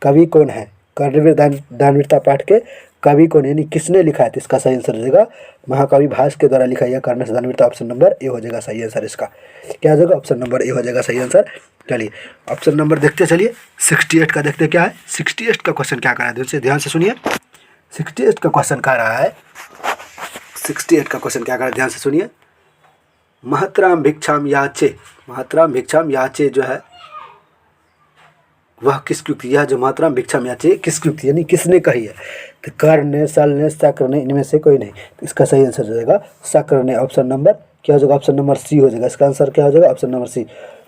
कवि कौन है, कर्णवीर दानवीरता पाठ के कवि कौन, यानी किसने लिखा है, तो इसका सही आंसर हो जाएगा महाकवि भास के द्वारा लिखा है कर्णश दानवीरता। ऑप्शन नंबर ए हो जाएगा सही आंसर इसका। क्या हो जाएगा, ऑप्शन नंबर ए हो जाएगा सही आंसर। चलिए ऑप्शन नंबर देखते चलिए 68 का देखते क्या है। 68 का क्वेश्चन क्या कर रहा है, ध्यान से सुनिए। 68 का क्वेश्चन कह रहा है, 68 का क्वेश्चन क्या कर रहा है, ध्यान से सुनिए। महत्राम भिक्षाम याचे, महत्राम भिक्षाम याचे जो है वह किसकी उक्ति, यह जो महत्राम भिक्षाम याचे किसकी उक्ति, यानी किसने कही है, तो कर्ण ने, सल ने, शक्र ने, इनमें से कोई नहीं। तो इसका सही आंसर हो जाएगा शक्र ने। ऑप्शन नंबर क्या हो जाएगा, ऑप्शन नंबर सी हो जाएगा। इसका आंसर क्या हो जाएगा, ऑप्शन नंबर सी।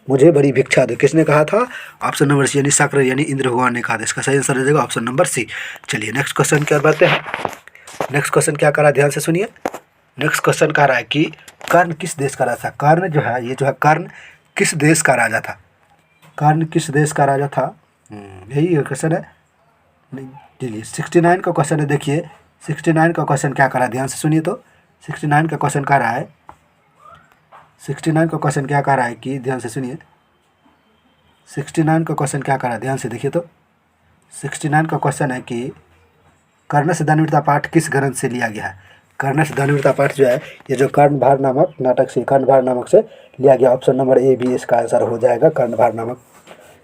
मुझे बड़ी भिक्षा दो, किसने कहा था, ऑप्शन नंबर सी यानी शक्र यानी इंद्र भगवान ने कहा था। इसका सही आंसर हो जाएगा ऑप्शन नंबर सी। चलिए नेक्स्ट क्वेश्चन की ओर बढ़ते हैं। नेक्स्ट क्वेश्चन क्या कह रहा है, ध्यान से सुनिए। नेक्स्ट क्वेश्चन कह रहा है कि कर्ण किस देश का राजा था। कर्ण जो है, ये जो है कर्ण किस देश का राजा था। कर्ण किस देश का राजा था, यही क्वेश्चन है। चलिए 69 का क्वेश्चन है। देखिए 69 का क्वेश्चन क्या कर रहा है, ध्यान से सुनिए। तो 69 का क्वेश्चन कह रहा है, 69 का क्वेश्चन क्या कह रहा है कि ध्यान से सुनिए। 69 का क्वेश्चन क्या कर रहा है, ध्यान से देखिए। तो 69 का क्वेश्चन है कि कर्ण से धनुर्विद्या पाठ किस ग्रंथ से लिया गया है। कर्ण से धनुर्विद्या पाठ जो है, ये जो कर्णभार नामक नाटक से, कर्णभार नामक से लिया गया। ऑप्शन नंबर ए भी इसका आंसर हो जाएगा, कर्णभार नामक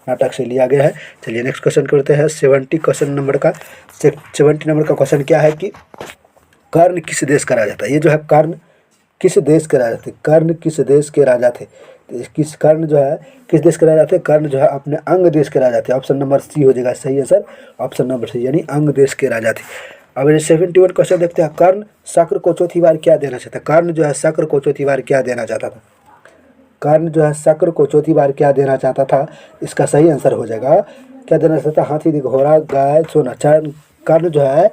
नाटक से लिया गया है। चलिए नेक्स्ट क्वेश्चन करते हैं। 70 क्वेश्चन नंबर का 70 नंबर का क्वेश्चन क्या है कि कर्ण किस देश का राजा था। ये जो है कर्ण किस देश के राजा थे। कर्ण किस देश के राजा थे। किस कर्ण जो है किस देश के राजा थे। कर्ण जो है अपने अंग देश के राजा थे। ऑप्शन नंबर सी हो जाएगा सही आंसर, ऑप्शन नंबर सी यानी अंग देश के राजा थे। अब ये 71 क्वेश्चन देखते हैं। कर्ण शक्र को चौथी बार क्या देना चाहता। कर्ण जो है शक्र को चौथी बार क्या देना चाहता था। कर्ण जो है शक्र को चौथी बार क्या देना चाहता था। इसका सही आंसर हो जाएगा, क्या देना चाहता, हाथी घोड़ा गाय सोना। कर्ण जो है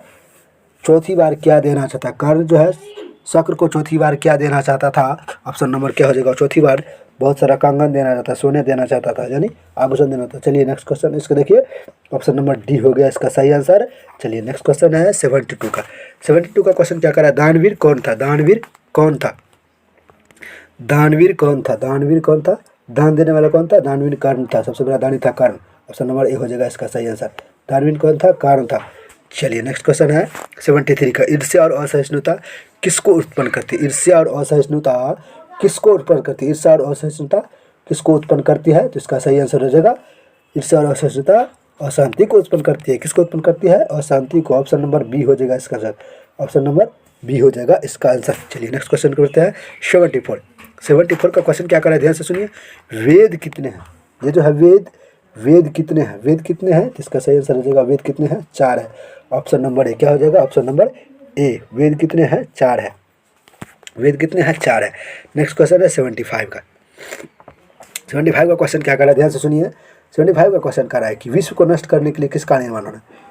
चौथी बार क्या देना चाहता। कर्ण जो है शक्र को चौथी बार क्या देना चाहता था। ऑप्शन नंबर क्या हो जाएगा, चौथी बार बहुत सारा कंगन देना चाहता, सोने देना चाहता था, यानी आभूषण देना था। चलिए नेक्स्ट क्वेश्चन इसको देखिए, ऑप्शन नंबर डी हो गया इसका सही आंसर। चलिए नेक्स्ट क्वेश्चन है 72 का। 72 का क्वेश्चन क्या करा है, दानवीर कौन था। दानवीर कौन था। दानवीर कौन था। दानवीर कौन था, दान देने वाला कौन था। दानवीर कर्ण था, सबसे बड़ा दानी था कर्ण। ऑप्शन नंबर ए हो जाएगा इसका सही आंसर। दानवीर कौन था, कर्ण था। चलिए नेक्स्ट क्वेश्चन है 73 का। ईर्ष्या और असहिष्णुता किसको उत्पन्न करती है। ईर्ष्या और असहिष्णुता किसको उत्पन्न करती है। ईर्ष्या और असहिष्णुता किसको उत्पन्न करती है, तो इसका सही आंसर हो जाएगा ईर्ष्या और असहिष्णुता अशांति को उत्पन्न करती है। किसको उत्पन्न करती है, अशांति को। ऑप्शन नंबर बी हो जाएगा इसका आंसर, ऑप्शन नंबर बी हो जाएगा इसका आंसर। चलिए नेक्स्ट क्वेश्चन करते हैं 74। 74 का क्वेश्चन क्या कर रहा है, ध्यान से सुनिए। वेद कितने हैं। ये जो है वेद कितने हैं। वेद कितने हैं, इसका सही आंसर हो जाएगा वेद कितने हैं, 4 है। ऑप्शन नंबर ए क्या हो जाएगा, ऑप्शन नंबर ए। वेद कितने हैं, 4 है। वेद कितने हैं, 4 है। नेक्स्ट क्वेश्चन है 75 का। 75 का क्वेश्चन क्या कर रहा है, ध्यान से सुनिए। 75 का क्वेश्चन कर रहा है कि विश्व को नष्ट करने के लिए किसका निर्माण हो रहा है।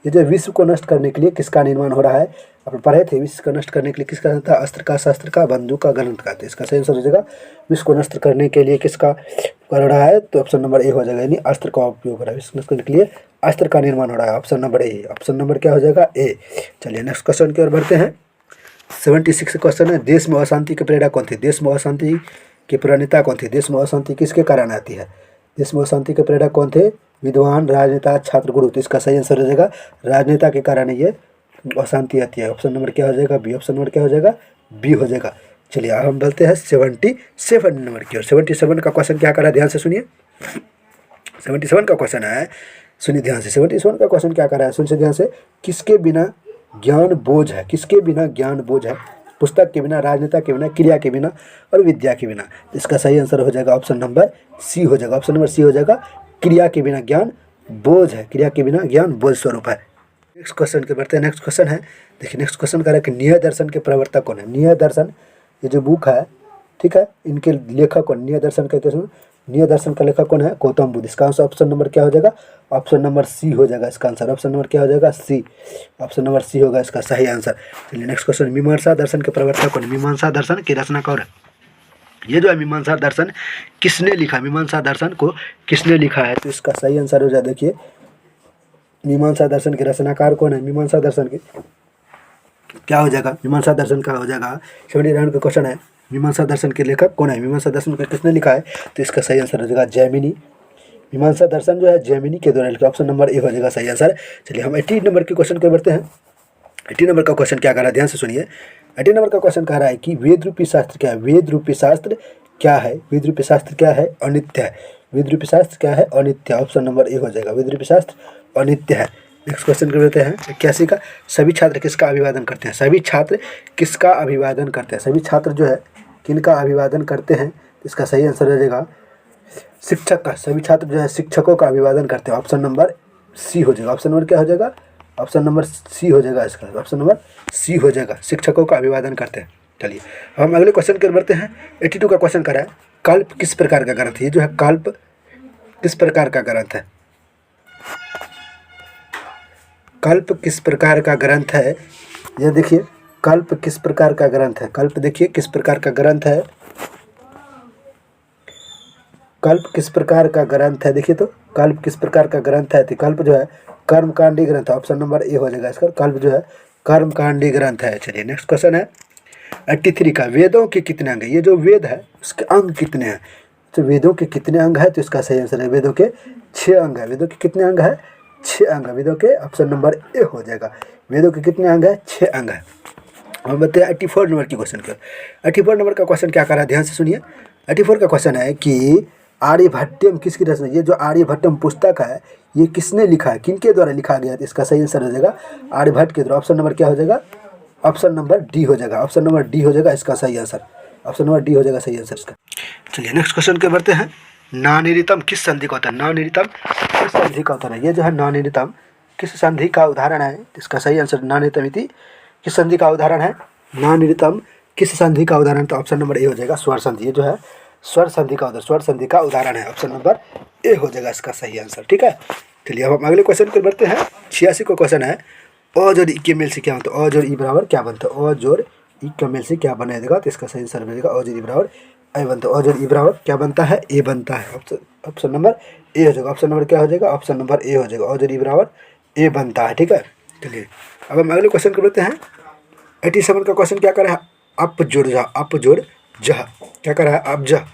ये जो विश्व को नष्ट करने के लिए किसका निर्माण हो रहा है, अपन पढ़े थे। विश्व को नष्ट करने के लिए किसका था, अस्त्र का, शस्त्र का, बंदूक का, ग्रंथ का। तो इसका सही आंसर हो जाएगा विश्व को नष्ट करने के लिए किसका कर रहा है, तो ऑप्शन नंबर ए हो जाएगा, यानी अस्त्र का उपयोग हो रहा है। विश्व को नष्ट करने के लिए अस्त्र का निर्माण हो रहा है, option number A. Option number क्या हो जाएगा, ए। चलिए नेक्स्ट क्वेश्चन की ओर बढ़ते हैं। 76 क्वेश्चन है, देश में अशांति के प्रेरणा कौन थे। देश में अशांति के प्रणेता कौन थे। देश में अशांति किसके कारण आती है। देश में अशांति के प्रेरणा कौन थे, विद्वान, राजनेता, छात्र, गुरु। तो इसका सही आंसर हो जाएगा राजनेता के कारण ये अशांति आती है। ऑप्शन नंबर क्या हो जाएगा, बी। ऑप्शन नंबर क्या हो जाएगा, बी हो जाएगा। चलिए अब हम बोलते हैं 77 नंबर की ओर। 77 का क्वेश्चन क्या कर रहा है, ध्यान से सुनिए। 77 का क्वेश्चन है, सुनिए ध्यान से। 77 का क्वेश्चन क्या कर रहा है, सुनिए ध्यान से। किसके बिना ज्ञान बोझ है। किसके बिना ज्ञान बोझ है, पुस्तक के बिना, राजनेता के बिना, क्रिया के बिना और विद्या के बिना। इसका सही आंसर हो जाएगा ऑप्शन नंबर सी हो जाएगा। ऑप्शन नंबर सी हो जाएगा, क्रिया के बिना ज्ञान बोझ है। क्रिया के बिना ज्ञान बोझ स्वरूप है। नेक्स्ट क्वेश्चन के बढ़ते हैं। नेक्स्ट क्वेश्चन है, देखिए नेक्स्ट क्वेश्चन कह रहा है कि न्याय दर्शन के प्रवर्तक कौन है। न्याय दर्शन ये जो बुक है, ठीक है, इनके लेखक कौन। न्याय दर्शन का क्वेश्चन, न्याय दर्शन का लेखक कौन है, गौतम बुद्ध। इसका आंसर ऑप्शन नंबर क्या हो जाएगा, ऑप्शन नंबर सी हो जाएगा इसका आंसर। ऑप्शन नंबर क्या हो जाएगा, सी। ऑप्शन नंबर सी होगा इसका सही आंसर। चलिए नेक्स्ट क्वेश्चन, मीमांसा दर्शन के प्रवर्तक कौन है। मीमांसा दर्शन की रचना कौन है। ये जो है मीमांसा दर्शन किसने लिखा, मीमांसा दर्शन को किसने लिखा है, तो इसका सही आंसर हो जाए, देखिए मीमांसा दर्शन के रचनाकार कौन है। मीमांसा दर्शन के क्या हो जाएगा, मीमांसा दर्शन का हो जाएगा 79 का क्वेश्चन है, मीमांसा दर्शन के लेखक कौन है। मीमांसा दर्शन को किसने लिखा है, तो इसका सही आंसर हो जाएगा जैमिनी। मीमांसा दर्शन जो है जैमिनी के द्वारा लिखा। ऑप्शन नंबर ए हो जाएगा सही आंसर। चलिए हम 80 नंबर के क्वेश्चन को बढ़ते हैं। 80 नंबर का क्वेश्चन क्या कर रहा है, ध्यान से सुनिए। 80 नंबर का क्वेश्चन कह रहा है कि वेद रूपी शास्त्र क्या है। वेद रूपी शास्त्र क्या है। वेद रूपी शास्त्र क्या है, अनित्य है। वेद रूपी शास्त्र क्या है, अनित्य। ऑप्शन नंबर ए हो जाएगा, वेद रूपी शास्त्र अनित्य है। नेक्स्ट क्वेश्चन कर लेते हैं 81 का। सभी छात्र किसका अभिवादन करते हैं। सभी छात्र किसका अभिवादन करते हैं। सभी छात्र जो है किनका अभिवादन करते हैं, इसका सही आंसर हो जाएगा शिक्षक का। सभी छात्र जो है शिक्षकों का अभिवादन करते हैं। ऑप्शन नंबर सी हो जाएगा। ऑप्शन नंबर क्या हो जाएगा, ऑप्शन नंबर सी हो जाएगा इसका। ऑप्शन नंबर सी हो जाएगा, शिक्षकों का अभिवादन करते हैं। चलिए हम अगले क्वेश्चन की ओर बढ़ते हैं। 82 का क्वेश्चन कर रहा है कल्प किस प्रकार का ग्रंथ है। ये जो है कल्प किस प्रकार का ग्रंथ है, कल्प किस प्रकार का ग्रंथ है। यह देखिए कल्प किस प्रकार का ग्रंथ है, कल्प देखिए किस प्रकार का ग्रंथ है, कल्प किस प्रकार का ग्रंथ है। देखिए तो कल्प किस प्रकार का ग्रंथ है, तो कल्प जो है कर्मकांडी ग्रंथ है। ऑप्शन नंबर ए हो जाएगा इसका, कल्प जो है कर्मकांडी ग्रंथ है। चलिए नेक्स्ट क्वेश्चन है 83 का, वेदों के कितने अंग है। ये जो वेद है उसके अंग कितने हैं, तो वेदों के कितने अंग है, तो इसका सही आंसर है वेदों के 6 अंग है। वेदों के कितने अंग है, 6 अंग है। वेदों के ऑप्शन नंबर ए हो जाएगा। वेदों के कितने अंग है, 6 अंग है। हम बताते हैं 84 नंबर की क्वेश्चन का। 84 नंबर का क्वेश्चन क्या कर रहा है, ध्यान से सुनिए। 84 का क्वेश्चन है कि आर्यभट्टम किसकी रचना। ये जो आर्यभट्टम पुस्तक है ये किसने लिखा है, किनके द्वारा लिखा गया है, तो इसका सही आंसर हो जाएगा आर्यभट्ट के द्वारा। ऑप्शन नंबर क्या हो जाएगा, ऑप्शन नंबर डी हो जाएगा। ऑप्शन नंबर डी हो जाएगा इसका सही आंसर, ऑप्शन नंबर डी हो जाएगा सही आंसर इसका। चलिए नेक्स्ट क्वेश्चन के बढ़ते हैं। नानिरितम किस संधि का होता है, नानिरितम किस संधि का होता है। ये जो है नानिरितम किस संधि का उदाहरण है, इसका सही आंसर नानिरितम इति किस संधि का उदाहरण है, नानिरितम किस संधि का उदाहरण, तो ऑप्शन नंबर ए हो जाएगा स्वर संधि। ये जो है स्वर संधि का स्वर संधि का उदाहरण है, ऑप्शन नंबर ए हो जाएगा इसका सही आंसर। ठीक है, चलिए अब हम अगले क्वेश्चन पर बढ़ते हैं। 86 को क्वेश्चन है अ जोड़ ई के मेल से क्या बनता है, अ जोड़ ई बराबर क्या बनता है, अ जोड़ ई के मेल से क्या बना देगा, तो इसका सही आंसर बनेगा अ जोड़ ई बराबर ए बनता है। अ जोड़ ई बराबर क्या बनता है, ए बनता है। ऑप्शन नंबर ए हो जाएगा। ऑप्शन नंबर क्या हो जाएगा, ऑप्शन नंबर ए हो जाएगा। अ जोड़ ई बराबर ए बनता है। ठीक है, चलिए अब हम अगले क्वेश्चन को बढ़ते हैं। 87 का क्वेश्चन क्या कर रहा है, अप जोड़ जा, अप जोड़ जह क्या कर रहा है, अबजह।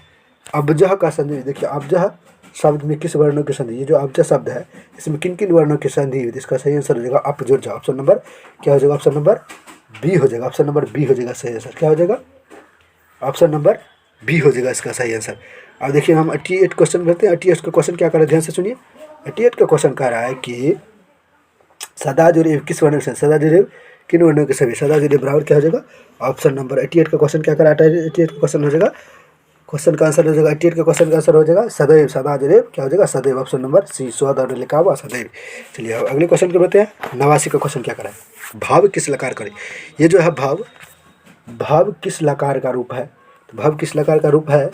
अबजह का संधि देखिए, अबजह शब्द में किस वर्णों की संधि, ये जो अबजह शब्द है इसमें किन किन वर्णों की संधि है, इसका सही आंसर हो जाएगा अप जोड़ जा। ऑप्शन नंबर क्या हो जाएगा, ऑप्शन नंबर बी हो जाएगा। ऑप्शन नंबर बी हो जाएगा सही आंसर, क्या हो जाएगा, ऑप्शन नंबर बी हो जाएगा इसका सही आंसर। अब देखिए हम 88 क्वेश्चन करते हैं। 88 का क्वेश्चन क्या कर रहा है, ध्यान से सुनिए। 88 का क्वेश्चन कह रहा है कि सदा जुड़े किस वर्ण के, सदा जुड़े किन वर्णों के सभी, सदा जुड़े बराबर क्या हो जाएगा, ऑप्शन नंबर 88 का क्वेश्चन क्या कर रहा है, 88 का क्वेश्चन हो जाएगा, क्वेश्चन का आंसर हो जाएगा 88 का क्वेश्चन का आंसर हो जाएगा सदैव, सदा जुड़े क्या हो जाएगा सदैव। ऑप्शन नंबर सी स्वाद और लिखा हुआ सदैव। चलिए अब अगले क्वेश्चन के बढ़ते हैं। 89 का क्वेश्चन क्या कर रहा है, भाव किस लकार करे। ये जो है भाव, भाव किस लकार का रूप है, तो भाव किस लकार का रूप है,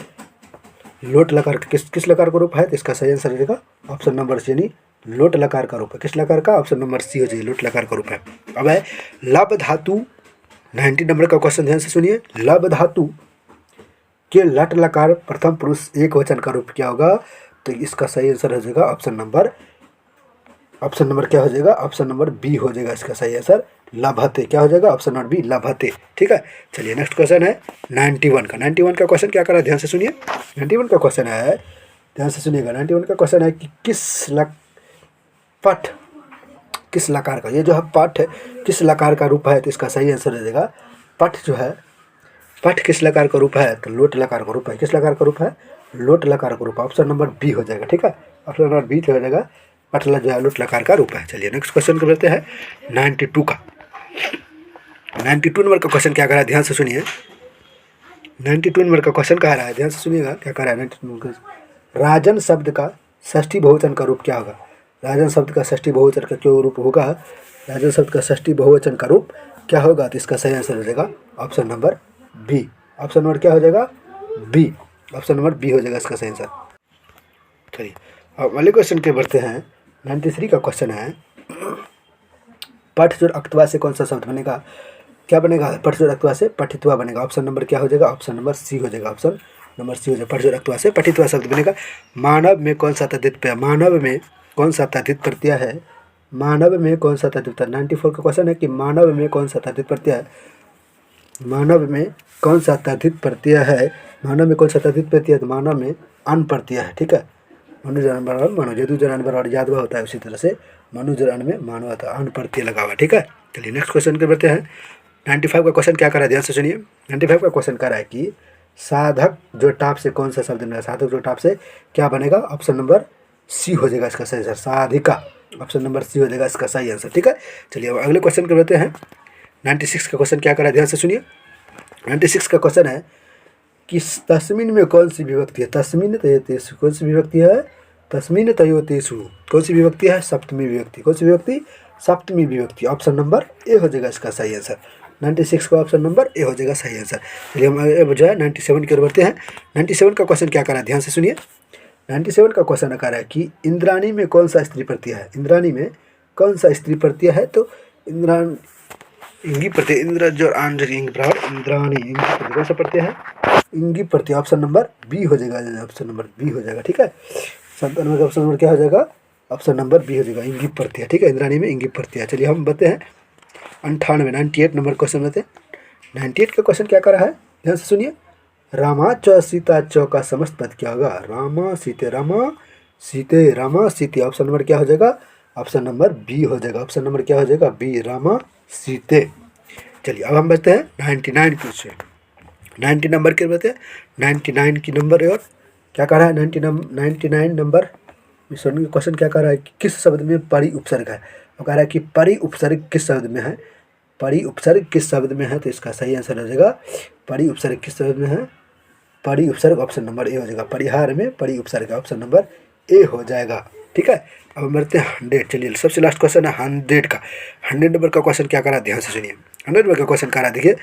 लोट लकार किस लकार का रूप है, तो इसका सही आंसर हो जाएगा ऑप्शन नंबर सी यानी लोट लकार का रूप है। किस लकार का, ऑप्शन नंबर सी हो जाएगी लोट लकार का रूप है। अब है लब धातु 90 नंबर का क्वेश्चन, ध्यान से सुनिए। लब धातु के लट लकार प्रथम पुरुष एक वचन का रूप क्या होगा, तो इसका सही आंसर हो जाएगा ऑप्शन नंबर क्या हो जाएगा, ऑप्शन नंबर बी हो जाएगा इसका सही आंसर लभते। क्या हो जाएगा, ऑप्शन नंबर बी लभते। ठीक है, चलिए नेक्स्ट क्वेश्चन है 91 का। 91 का क्वेश्चन क्या कर रहा है, ध्यान से सुनिए। 91 का क्वेश्चन है, ध्यान से सुनिएगा। 91 का क्वेश्चन है कि पठ किस लकार का, ये जो है पठ किस लकार का रूप है, तो इसका सही आंसर हो जाएगा पठ जो है, पठ किस लकार का रूप है, तो लोट लकार का रूप है। किस लकार का रूप है, लोट लकार का रूप है। ऑप्शन नंबर बी हो जाएगा। ठीक है, ऑप्शन नंबर बी हो जाएगा पठ जो है लोट लकार का रूप है। चलिए नेक्स्ट क्वेश्चन को बढ़ते हैं 92 का। 92 नंबर का क्वेश्चन क्या कर रहा है, ध्यान से सुनिए। 92 नंबर का क्वेश्चन कह रहा है, ध्यान से सुनिएगा क्या कह रहा है। 92 नंबर का राजन शब्द का षष्ठी बहुवचन का रूप क्या होगा, राजन शब्द का षष्ठी बहुवचन का क्या रूप होगा, राजन शब्द का षष्ठी बहुवचन का रूप क्या होगा, तो इसका सही आंसर हो जाएगा option number B. Option number क्या हो जाएगा, बी। ऑप्शन नंबर बी हो जाएगा इसका सही आंसर। चलिए अब अगले क्वेश्चन के बढ़ते हैं। 93 का क्वेश्चन है पठ जोड़ अक्तवा से कौन सा शब्द बनेगा, क्या बनेगा, पठ जोड़ अक्तवा से पठित्वा बनेगा। ऑप्शन नंबर क्या हो जाएगा, ऑप्शन नंबर सी हो जाएगा। ऑप्शन नंबर सी हो जाएगा, पठ जोड़ अक्तवा से पठित्वा शब्द बनेगा। मानव में कौन सा तद्धित प्रत्यय, मानव में कौन सा तद्धित प्रत्यय है, मानव में कौन सा तद्धित प्रत्यय। 94 का क्वेश्चन है कि मानव में कौन सा तद्धित प्रत्यय है, मानव में कौन सा तद्धित प्रत्यय है, मानव में कौन सा तद्धित प्रत्यय है, तो मानव में अन प्रत्यय है। ठीक है, मनु जरान बराबर मानव, जदू जरान बराबर यादवा होता है, उसी तरह से मनु जरान में मानव होता है, अन प्रत्यय लगा हुआ। ठीक है, चलिए नेक्स्ट क्वेश्चन के बढ़ते हैं। 95 का क्वेश्चन क्या कर रहा है, ध्यान से सुनिए। 95 का क्वेश्चन कर रहा है कि साधक जो टाप से कौन सा शब्द बनेगा, साधक जो टाप से क्या बनेगा, ऑप्शन नंबर सी हो जाएगा इसका सही आंसर, साधिका। ऑप्शन नंबर सी हो जाएगा इसका सही आंसर। ठीक है, चलिए अब अगले क्वेश्चन के बढ़ते हैं। 96 का क्वेश्चन क्या कर रहा है, ध्यान से सुनिए। 96 का क्वेश्चन है कि तस्मिन में कौन सी विभक्ति है, तस्मिन तयोतेषु कौन सी विभक्ति है, तस्मिन तयोतेषु कौन सी विभक्ति है, सप्तमी विभक्ति। कौन सी विभक्ति, सप्तमी विभक्ति। ऑप्शन नंबर ए हो जाएगा इसका सही आंसर। 96 का ऑप्शन नंबर ए हो जाएगा सही आंसर। चलिए हम अब जो है 97 की ओर बढ़ते हैं। 97 का क्वेश्चन क्या कर रहा है, ध्यान से सुनिए। 97 का क्वेश्चन कह रहा है कि इंद्राणी में कौन सा स्त्री प्रत्यय है। इंद्राणी में कौन सा स्त्री प्रत्यय है, तो इंद्राणी इंगी प्रत्यय, इंद्र जो इंग बराबर इंद्राणी, इंगी प्रत्यय कौन सा प्रत्यय है, इंगी प्रत्यय, ऑप्शन नंबर बी हो जाएगा, ऑप्शन नंबर बी हो जाएगा। ठीक है, 97 का ऑप्शन नंबर क्या हो जाएगा, ऑप्शन नंबर बी हो जाएगा, इंगी प्रत्यय। ठीक है, इंद्राणी में इंगी प्रत्यय। चलिए हम बताते हैं 98 नंबर क्वेश्चन बताते हैं। 98 का क्वेश्चन क्या कर रहा है, ध्यान से सुनिए। रामा च सीता च का समस्त पद क्या होगा, रामा सीते, रामा सीते, रामा सीते, ऑप्शन नंबर क्या हो जाएगा, ऑप्शन नंबर बी हो जाएगा। ऑप्शन नंबर क्या हो जाएगा, बी, रामा सीते। चलिए अब हम बचते हैं 99 क्वेश्चन। 90 नंबर के बचते हैं 99 की नंबर, और क्या कह रहा है 99 नंबर क्वेश्चन क्या कह रहा है कि किस शब्द में परि उपसर्ग है। वो कह रहा है कि परि उपसर्ग किस शब्द में है, परि उपसर्ग किस शब्द में है, तो इसका सही आंसर हो जाएगा परि उपसर्ग किस शब्द में है, परि उपसर्ग ऑप्शन नंबर ए हो जाएगा। परिहार में परि उपसर्ग ऑप्शन नंबर ए हो जाएगा। ठीक है, अब हम बढ़ते हैं 100। चलिए सबसे लास्ट क्वेश्चन है 100 का। 100 नंबर का क्वेश्चन क्या करा, ध्यान से सुनिए। 100 नंबर का क्वेश्चन करा, देखिए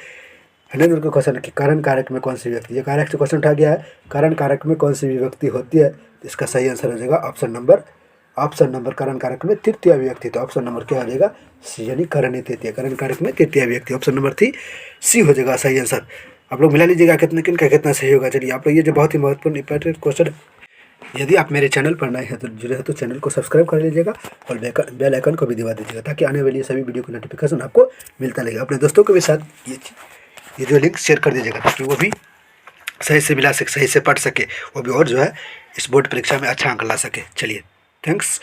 100 नंबर का क्वेश्चन है कि कारण कारक में कौन सी व्यक्ति, ये कारक से क्वेश्चन उठा गया है, कारण कारक में कौन सी विभक्ति होती है, तो इसका सही आंसर हो जाएगा ऑप्शन नंबर कारण कारक में तृतीय विभक्ति, तो ऑप्शन नंबर क्या हो जाएगा सी, यानी करण तृतीय, कारण कारक में तृतीय विभक्ति, ऑप्शन नंबर सी हो जाएगा सही आंसर। आप लोग मिला लीजिएगा कितने किनका कितना सही होगा। चलिए आप लोग ये जो बहुत ही महत्वपूर्ण इंपॉर्टेंट क्वेश्चन, यदि आप मेरे चैनल पर नए हैं तो जुड़े हो तो चैनल को सब्सक्राइब कर लीजिएगा और बेल आइकन को भी दबा दीजिएगा, ताकि आने वाली सभी वीडियो की नोटिफिकेशन आपको मिलता रहेगा। अपने दोस्तों के भी साथ ये जो लिंक शेयर कर दीजिएगा, ताकि वो भी सही से मिला सके, सही से पढ़ सके, वो भी और जो है इस बोर्ड परीक्षा में अच्छा अंक ला सके। चलिए थैंक्स।